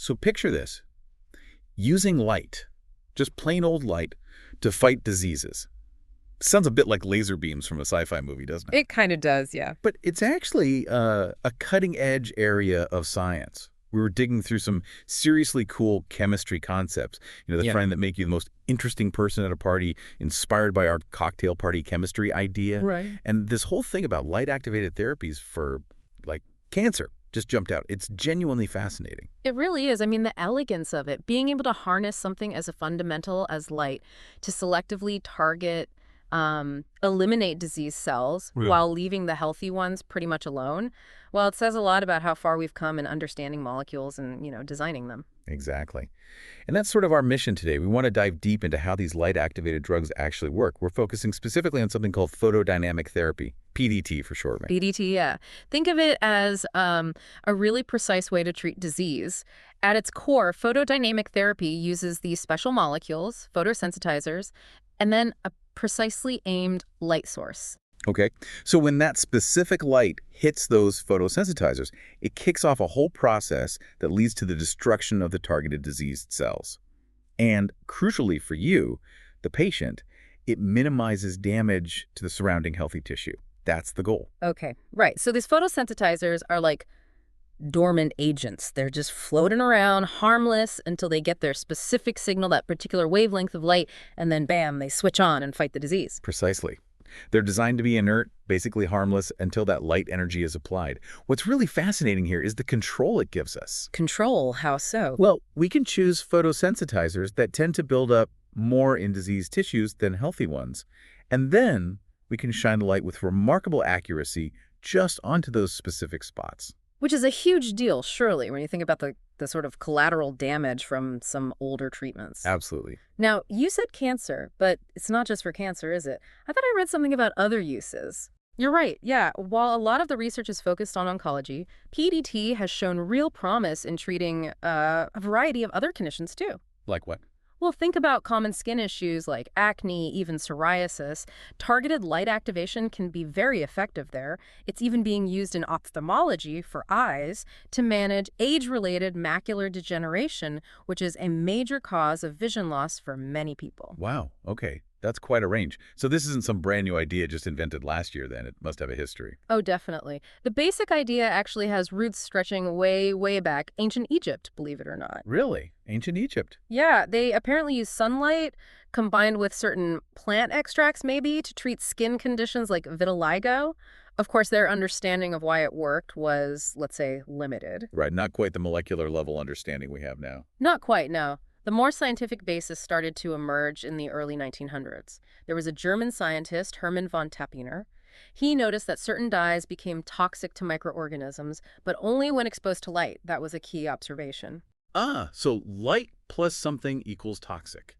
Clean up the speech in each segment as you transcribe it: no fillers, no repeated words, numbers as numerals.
So picture this. Using light, just plain old light, to fight diseases. Sounds a bit like laser beams from a sci-fi movie, doesn't it? It kind of does, yeah. But it's actually a cutting-edge area of science. We were digging through some seriously cool chemistry concepts. The friend that make you the most interesting person at a party, inspired by our cocktail party chemistry idea. Right. And this whole thing about light-activated therapies for, like, cancer just jumped out. It's genuinely fascinating. It really is. I mean, the elegance of it, being able to harness something as fundamental as light to selectively target, eliminate disease cells while leaving the healthy ones pretty much alone. Well, it says a lot about how far we've come in understanding molecules and, designing them. Exactly. And that's sort of our mission today. We want to dive deep into how these light-activated drugs actually work. We're focusing specifically on something called photodynamic therapy, PDT for short. Right? PDT, yeah. Think of it as a really precise way to treat disease. At its core, photodynamic therapy uses these special molecules, photosensitizers, and then a precisely aimed light source. Okay, so when that specific light hits those photosensitizers, it kicks off a whole process that leads to the destruction of the targeted diseased cells. And crucially for you, the patient, it minimizes damage to the surrounding healthy tissue. That's the goal. Okay, right. So these photosensitizers are like dormant agents. They're just floating around, harmless, until they get their specific signal, that particular wavelength of light, and then bam, they switch on and fight the disease. Precisely. They're designed to be inert, basically harmless, until that light energy is applied. What's really fascinating here is the control it gives us. Control? How so? Well, we can choose photosensitizers that tend to build up more in diseased tissues than healthy ones. And then we can shine the light with remarkable accuracy just onto those specific spots. Which is a huge deal, surely, when you think about the sort of collateral damage from some older treatments. Absolutely. Now, you said cancer, but it's not just for cancer, is it? I thought I read something about other uses. You're right, yeah. While a lot of the research is focused on oncology, PDT has shown real promise in treating a variety of other conditions, too. Like what? Well, think about common skin issues like acne, even psoriasis. Targeted light activation can be very effective there. It's even being used in ophthalmology for eyes to manage age-related macular degeneration, which is a major cause of vision loss for many people. Wow, okay. That's quite a range. So this isn't some brand new idea just invented last year, then. It must have a history. Oh, definitely. The basic idea actually has roots stretching way, way back, ancient Egypt, believe it or not. Really? Ancient Egypt? Yeah, they apparently use sunlight combined with certain plant extracts, maybe, to treat skin conditions like vitiligo. Of course, their understanding of why it worked was, let's say, limited. Right, not quite the molecular level understanding we have now. Not quite, no. The more scientific basis started to emerge in the early 1900s. There was a German scientist, Hermann von Teppinger. He noticed that certain dyes became toxic to microorganisms, but only when exposed to light. That was a key observation. Ah, so light plus something equals toxic.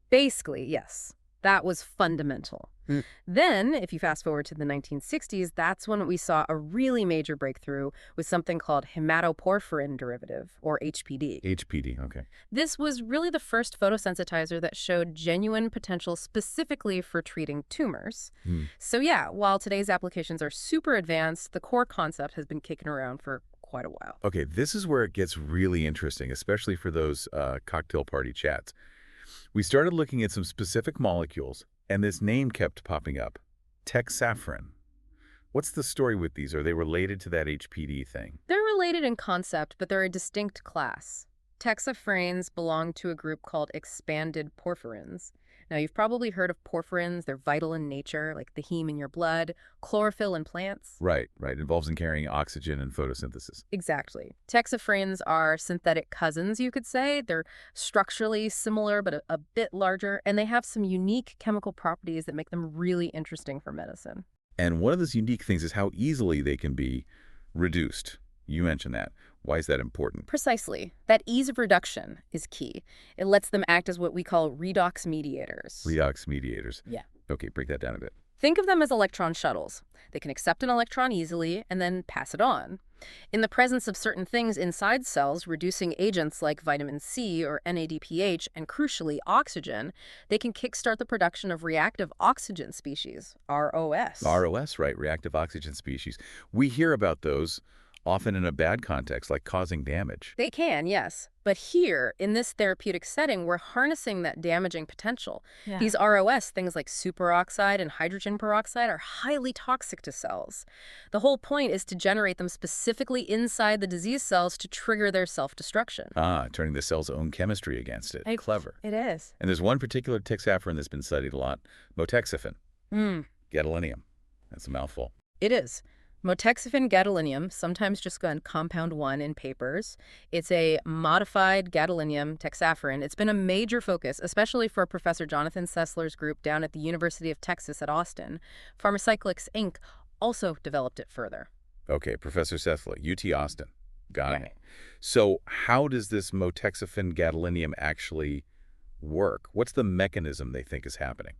Basically, yes. That was fundamental. Hmm. Then, if you fast forward to the 1960s, that's when we saw a really major breakthrough with something called hematoporphyrin derivative, or HPD. HPD, okay. This was really the first photosensitizer that showed genuine potential specifically for treating tumors. So yeah, while today's applications are super advanced, the core concept has been kicking around for quite a while. Okay, this is where it gets really interesting, especially for those cocktail party chats. We started looking at some specific molecules, and this name kept popping up, texafrin. What's the story with these? Are they related to that HPD thing? They're related in concept, but they're a distinct class. Texafranes belong to a group called expanded porphyrins. Now, you've probably heard of porphyrins. They're vital in nature, like the heme in your blood, chlorophyll in plants. Right. Involves in carrying oxygen and photosynthesis. Exactly. Texafranes are synthetic cousins, you could say. They're structurally similar, but a bit larger, and they have some unique chemical properties that make them really interesting for medicine. And one of those unique things is how easily they can be reduced. You mentioned that. Why is that important? Precisely. That ease of reduction is key. It lets them act as what we call redox mediators. Redox mediators. Yeah. Okay, break that down a bit. Think of them as electron shuttles. They can accept an electron easily and then pass it on. In the presence of certain things inside cells, reducing agents like vitamin C or NADPH, and crucially oxygen, they can kickstart the production of reactive oxygen species, ROS. ROS, right, reactive oxygen species. We hear about those often in a bad context, like causing damage. They can, yes. But here, in this therapeutic setting, we're harnessing that damaging potential. Yeah. These ROS, things like superoxide and hydrogen peroxide, are highly toxic to cells. The whole point is to generate them specifically inside the disease cells to trigger their self-destruction. Ah, turning the cell's own chemistry against it. Clever. It is. And there's one particular taxaferin that's been studied a lot, motaxifin, gadolinium. That's a mouthful. It is. Motaxifin gadolinium, sometimes just called compound 1 in papers. It's a modified gadolinium taxaferin. It's been a major focus, especially for Professor Jonathan Sessler's group down at the University of Texas at Austin. Pharmacyclics, Inc. also developed it further. Okay, Professor Sessler, UT Austin. Got it. Right. So how does this motaxifin gadolinium actually work? What's the mechanism they think is happening?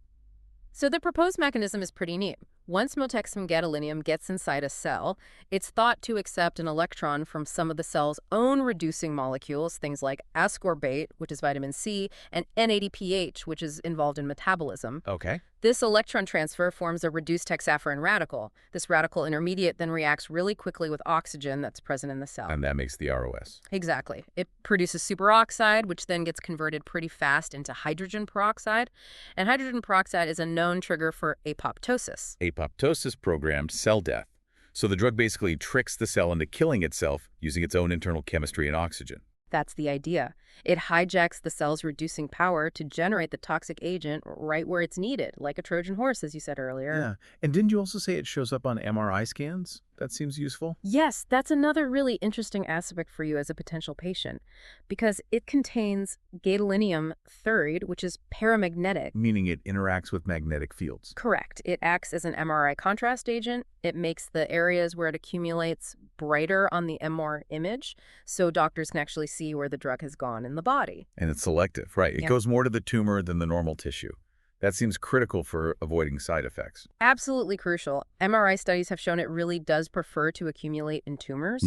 So the proposed mechanism is pretty neat. Once motaxifin gadolinium gets inside a cell, it's thought to accept an electron from some of the cell's own reducing molecules, things like ascorbate, which is vitamin C, and NADPH, which is involved in metabolism. Okay. This electron transfer forms a reduced taxaferin radical. This radical intermediate then reacts really quickly with oxygen that's present in the cell. And that makes the ROS. Exactly. It produces superoxide, which then gets converted pretty fast into hydrogen peroxide. And hydrogen peroxide is a known trigger for apoptosis. Apoptosis programmed cell death. So the drug basically tricks the cell into killing itself using its own internal chemistry and oxygen. That's the idea. It hijacks the cell's reducing power to generate the toxic agent right where it's needed, like a Trojan horse, as you said earlier. Yeah. And didn't you also say it shows up on MRI scans? That seems useful. Yes, that's another really interesting aspect for you as a potential patient, because it contains gadolinium third, which is paramagnetic. Meaning it interacts with magnetic fields. Correct. It acts as an MRI contrast agent. It makes the areas where it accumulates brighter on the MR image, so doctors can actually see where the drug has gone in the body. And it's selective, right? It Yeah. goes more to the tumor than the normal tissue. That seems critical for avoiding side effects. Absolutely crucial. MRI studies have shown it really does prefer to accumulate in tumors.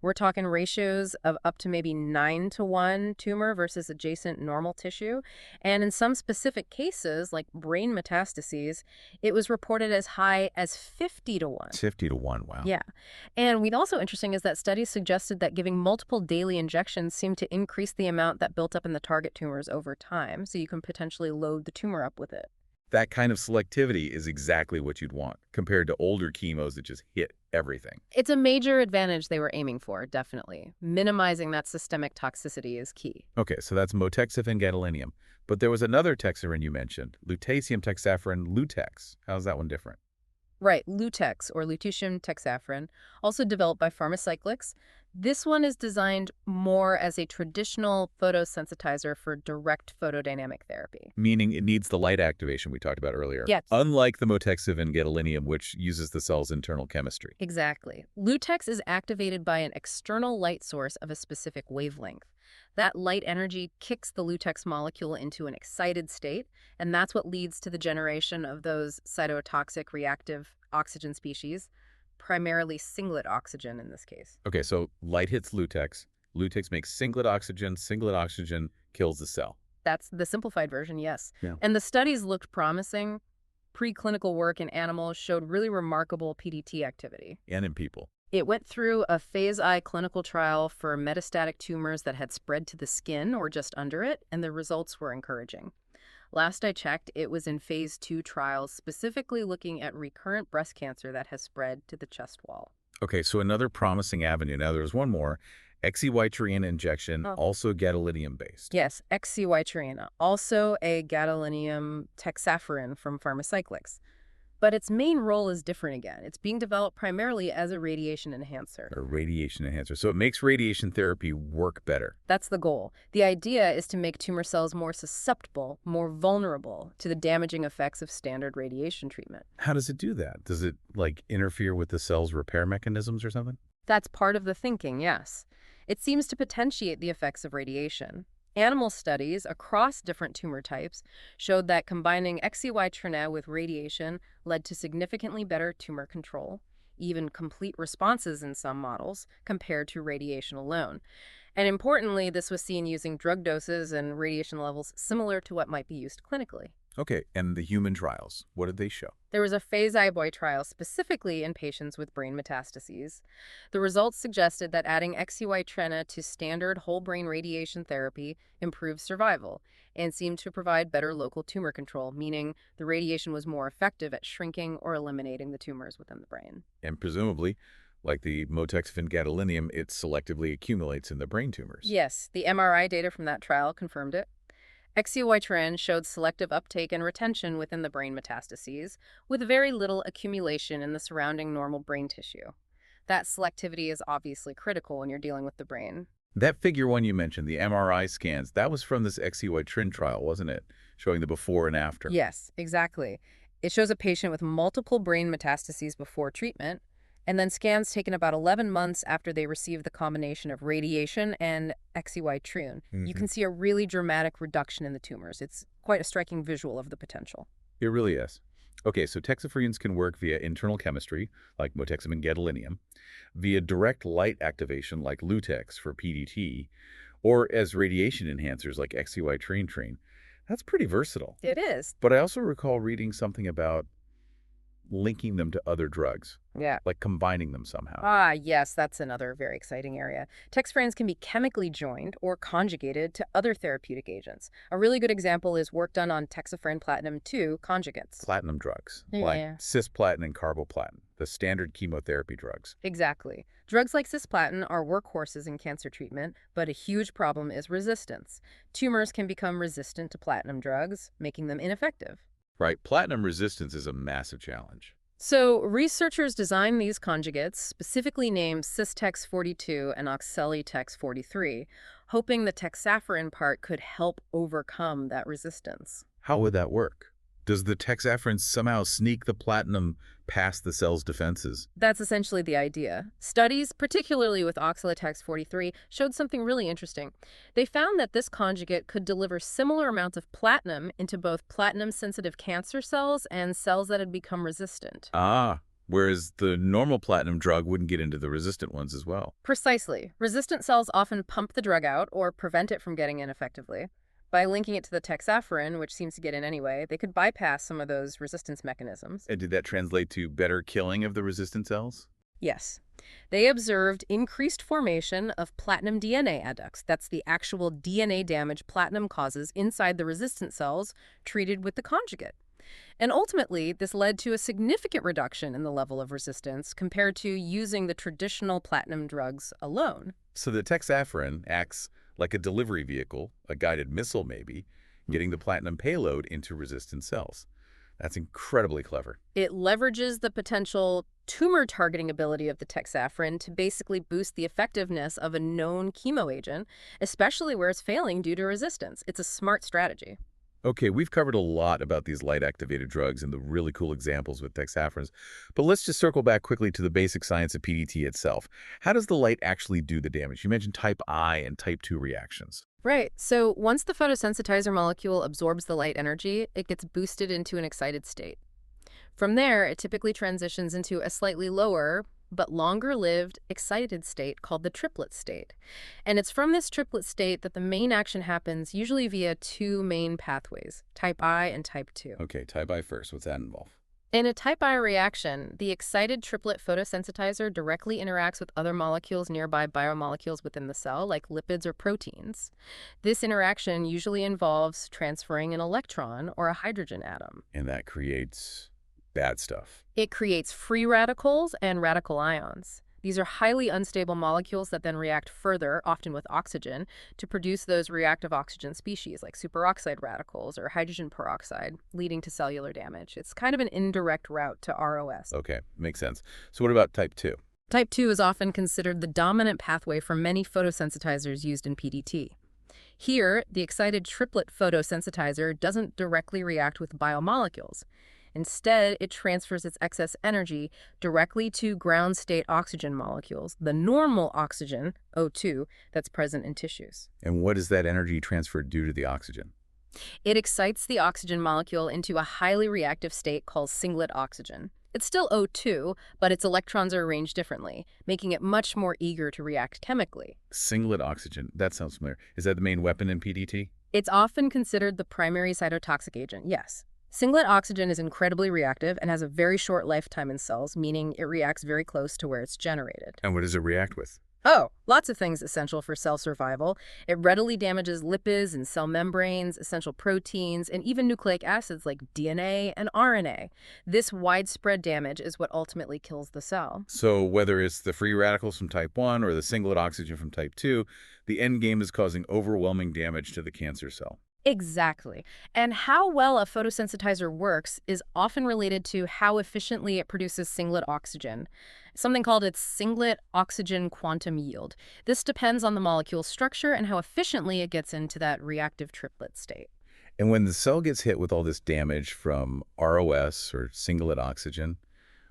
We're talking ratios of up to maybe 9-to-1 tumor versus adjacent normal tissue. And in some specific cases, like brain metastases, it was reported as high as 50-to-1. 50-to-1, wow. Yeah. And what's also interesting is that studies suggested that giving multiple daily injections seemed to increase the amount that built up in the target tumors over time, so you can potentially load the tumor up with it. That kind of selectivity is exactly what you'd want, compared to older chemos that just hit everything. It's a major advantage they were aiming for, definitely. Minimizing that systemic toxicity is key. Okay, so that's motaxifin gadolinium. But there was another taxaferin you mentioned, lutetium taxaferin Lutex. How's that one different? Right, Lutex, or lutetium taxaferin, also developed by Pharmacyclics. This one is designed more as a traditional photosensitizer for direct photodynamic therapy. Meaning it needs the light activation we talked about earlier. Yes. Unlike the motaxifin gadolinium, which uses the cell's internal chemistry. Exactly. Lutex is activated by an external light source of a specific wavelength. That light energy kicks the Lutex molecule into an excited state, and that's what leads to the generation of those cytotoxic reactive oxygen species, primarily singlet oxygen in this case. Okay, so light hits Lutex. Lutex makes singlet oxygen kills the cell. That's the simplified version, yes. Yeah. And the studies looked promising. Preclinical work in animals showed really remarkable PDT activity. And in people. It went through a phase I clinical trial for metastatic tumors that had spread to the skin or just under it, and the results were encouraging. Last I checked, it was in phase 2 trials, specifically looking at recurrent breast cancer that has spread to the chest wall. Okay, so another promising avenue. Now there's one more. XCY injection, also gadolinium-based. Yes, XCY, also a gadolinium taxaferin from Pharmacyclics. But its main role is different again. It's being developed primarily as a radiation enhancer. A radiation enhancer. So it makes radiation therapy work better. That's the goal. The idea is to make tumor cells more susceptible, more vulnerable to the damaging effects of standard radiation treatment. How does it do that? Does it, interfere with the cell's repair mechanisms or something? That's part of the thinking, yes. It seems to potentiate the effects of radiation. Animal studies across different tumor types showed that combining XCY with radiation led to significantly better tumor control, even complete responses in some models, compared to radiation alone. And importantly, this was seen using drug doses and radiation levels similar to what might be used clinically. Okay, and the human trials, what did they show? There was a phase I trial specifically in patients with brain metastases. The results suggested that adding XUI trena to standard whole brain radiation therapy improved survival and seemed to provide better local tumor control, meaning the radiation was more effective at shrinking or eliminating the tumors within the brain. And presumably, like the motexifen gadolinium, it selectively accumulates in the brain tumors. Yes, the MRI data from that trial confirmed it. XUY-TRN showed selective uptake and retention within the brain metastases, with very little accumulation in the surrounding normal brain tissue. That selectivity is obviously critical when you're dealing with the brain. That figure one you mentioned, the MRI scans, that was from this XEY-TRIN trial, wasn't it? Showing the before and after. Yes, exactly. It shows a patient with multiple brain metastases before treatment, and then scans taken about 11 months after they received the combination of radiation and XEY-TRN. You can see a really dramatic reduction in the tumors. It's quite a striking visual of the potential. It really is. Okay, so texopherenes can work via internal chemistry, like motexifen gadolinium, via direct light activation, like Lutex for PDT, or as radiation enhancers, like XEY-TRN. That's pretty versatile. It is. But I also recall reading something about linking them to other drugs, Yeah. like combining them somehow. Ah, yes, that's another very exciting area. Texfrans can be chemically joined or conjugated to other therapeutic agents. A really good example is work done on texafran platinum 2 conjugates. Platinum drugs, Yeah. like cisplatin and carboplatin, the standard chemotherapy drugs. Exactly. Drugs like cisplatin are workhorses in cancer treatment, but a huge problem is resistance. Tumors can become resistant to platinum drugs, making them ineffective. Right, platinum resistance is a massive challenge. So, researchers designed these conjugates, specifically named Cistex-42 and Oxalitex-43, hoping the texaferin part could help overcome that resistance. How would that work? Does the texaferin somehow sneak the platinum past the cell's defenses? That's essentially the idea. Studies, particularly with Oxalitex-43, showed something really interesting. They found that this conjugate could deliver similar amounts of platinum into both platinum-sensitive cancer cells and cells that had become resistant. Ah, whereas the normal platinum drug wouldn't get into the resistant ones as well. Precisely. Resistant cells often pump the drug out or prevent it from getting in effectively. By linking it to the texaferin, which seems to get in anyway, they could bypass some of those resistance mechanisms. And did that translate to better killing of the resistant cells? Yes. They observed increased formation of platinum DNA adducts. That's the actual DNA damage platinum causes inside the resistant cells treated with the conjugate. And ultimately, this led to a significant reduction in the level of resistance compared to using the traditional platinum drugs alone. So the texaferin acts like a delivery vehicle, a guided missile maybe, getting the platinum payload into resistant cells. That's incredibly clever. It leverages the potential tumor-targeting ability of the texaferin to basically boost the effectiveness of a known chemo agent, especially where it's failing due to resistance. It's a smart strategy. Okay, we've covered a lot about these light-activated drugs and the really cool examples with texaferins, but let's just circle back quickly to the basic science of PDT itself. How does the light actually do the damage? You mentioned type I and type 2 reactions. Right. So once the photosensitizer molecule absorbs the light energy, it gets boosted into an excited state. From there, it typically transitions into a slightly lower but longer-lived excited state called the triplet state. And it's from this triplet state that the main action happens, usually via two main pathways, type I and type 2. Okay, type I first. What's that involve? In a type I reaction, the excited triplet photosensitizer directly interacts with other molecules nearby biomolecules within the cell, like lipids or proteins. This interaction usually involves transferring an electron or a hydrogen atom. And that creates bad stuff. It creates free radicals and radical ions. These are highly unstable molecules that then react further, often with oxygen, to produce those reactive oxygen species like superoxide radicals or hydrogen peroxide, leading to cellular damage. It's kind of an indirect route to ROS. Okay, makes sense. So what about type 2? Type 2 is often considered the dominant pathway for many photosensitizers used in PDT. Here, the excited triplet photosensitizer doesn't directly react with biomolecules. Instead, it transfers its excess energy directly to ground state oxygen molecules, the normal oxygen, O2, that's present in tissues. And what is that energy transferred due to the oxygen? It excites the oxygen molecule into a highly reactive state called singlet oxygen. It's still O2, but its electrons are arranged differently, making it much more eager to react chemically. Singlet oxygen. That sounds familiar. Is that the main weapon in PDT? It's often considered the primary cytotoxic agent, yes. Singlet oxygen is incredibly reactive and has a very short lifetime in cells, meaning it reacts very close to where it's generated. And what does it react with? Oh, lots of things essential for cell survival. It readily damages lipids and cell membranes, essential proteins, and even nucleic acids like DNA and RNA. This widespread damage is what ultimately kills the cell. So whether it's the free radicals from type 1 or the singlet oxygen from type 2, the end game is causing overwhelming damage to the cancer cell. Exactly. And how well a photosensitizer works is often related to how efficiently it produces singlet oxygen, something called its singlet oxygen quantum yield. This depends on the molecule's structure and how efficiently it gets into that reactive triplet state. And when the cell gets hit with all this damage from ROS or singlet oxygen,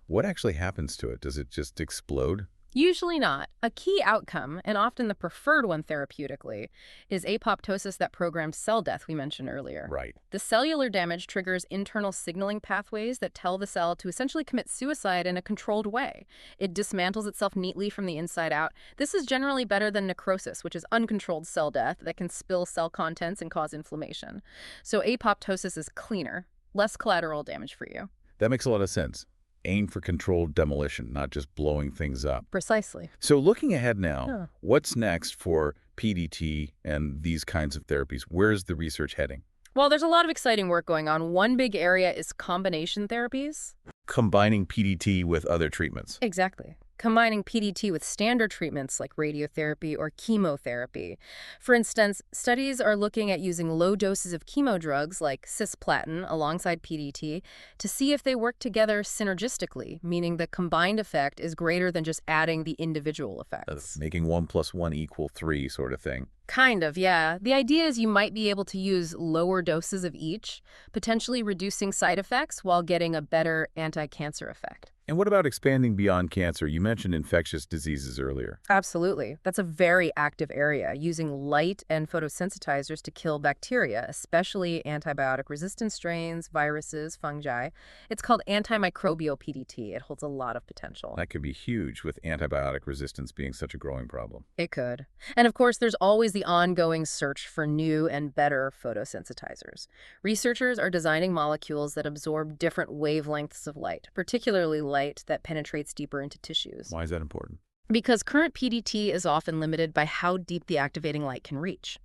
what actually happens to it? Does it just explode? Usually not. A key outcome, and often the preferred one therapeutically, is apoptosis, that programmed cell death we mentioned earlier. Right. The cellular damage triggers internal signaling pathways that tell the cell to essentially commit suicide in a controlled way. It dismantles itself neatly from the inside out. This is generally better than necrosis, which is uncontrolled cell death that can spill cell contents and cause inflammation. So apoptosis is cleaner, less collateral damage for you. That makes a lot of sense. Aim for controlled demolition, not just blowing things up. Precisely. So looking ahead now, Huh. what's next for PDT and these kinds of therapies? Where's the research heading? Well, there's a lot of exciting work going on. One big area is combination therapies. Combining PDT with other treatments. Exactly. Combining PDT with standard treatments like radiotherapy or chemotherapy. For instance, studies are looking at using low doses of chemo drugs like cisplatin alongside PDT to see if they work together synergistically, meaning the combined effect is greater than just adding the individual effects. Making 1 + 1 = 3 sort of thing. Kind of, yeah. The idea is you might be able to use lower doses of each, potentially reducing side effects while getting a better anti-cancer effect. And what about expanding beyond cancer? You mentioned infectious diseases earlier. Absolutely. That's a very active area, using light and photosensitizers to kill bacteria, especially antibiotic-resistant strains, viruses, fungi. It's called antimicrobial PDT. It holds a lot of potential. That could be huge with antibiotic resistance being such a growing problem. It could. And of course, there's always the ongoing search for new and better photosensitizers. Researchers are designing molecules that absorb different wavelengths of light, particularly light that penetrates deeper into tissues. Why is that important? Because current PDT is often limited by how deep the activating light can reach.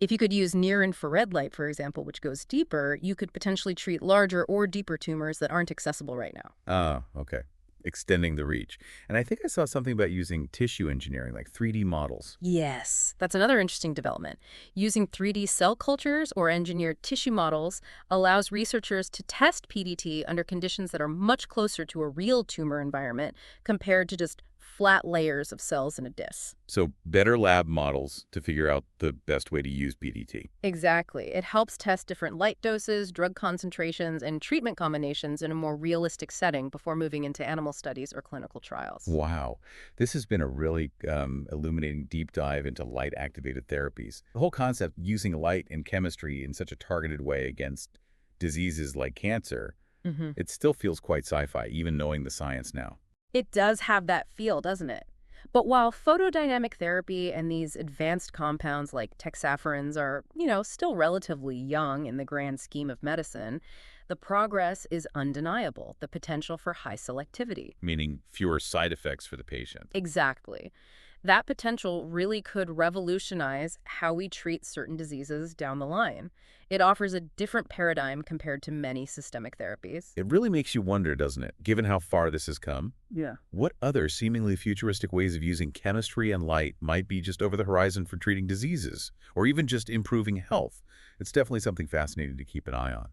If you could use near-infrared light, for example, which goes deeper, you could potentially treat larger or deeper tumors that aren't accessible right now. Ah, okay. Extending the reach. And I think I saw something about using tissue engineering, like 3D models. Yes, that's another interesting development. Using 3D cell cultures or engineered tissue models allows researchers to test PDT under conditions that are much closer to a real tumor environment compared to just flat layers of cells in a dish. So better lab models to figure out the best way to use PDT. Exactly. It helps test different light doses, drug concentrations, and treatment combinations in a more realistic setting before moving into animal studies or clinical trials. Wow. This has been a really illuminating deep dive into light-activated therapies. The whole concept using light in chemistry in such a targeted way against diseases like cancer, it still feels quite sci-fi, even knowing the science now. It does have that feel, doesn't it? But while photodynamic therapy and these advanced compounds like texaferins are, still relatively young in the grand scheme of medicine, the progress is undeniable, the potential for high selectivity. Meaning fewer side effects for the patient. Exactly. That potential really could revolutionize how we treat certain diseases down the line. It offers a different paradigm compared to many systemic therapies. It really makes you wonder, doesn't it, given how far this has come? Yeah. What other seemingly futuristic ways of using chemistry and light might be just over the horizon for treating diseases, or even just improving health? It's definitely something fascinating to keep an eye on.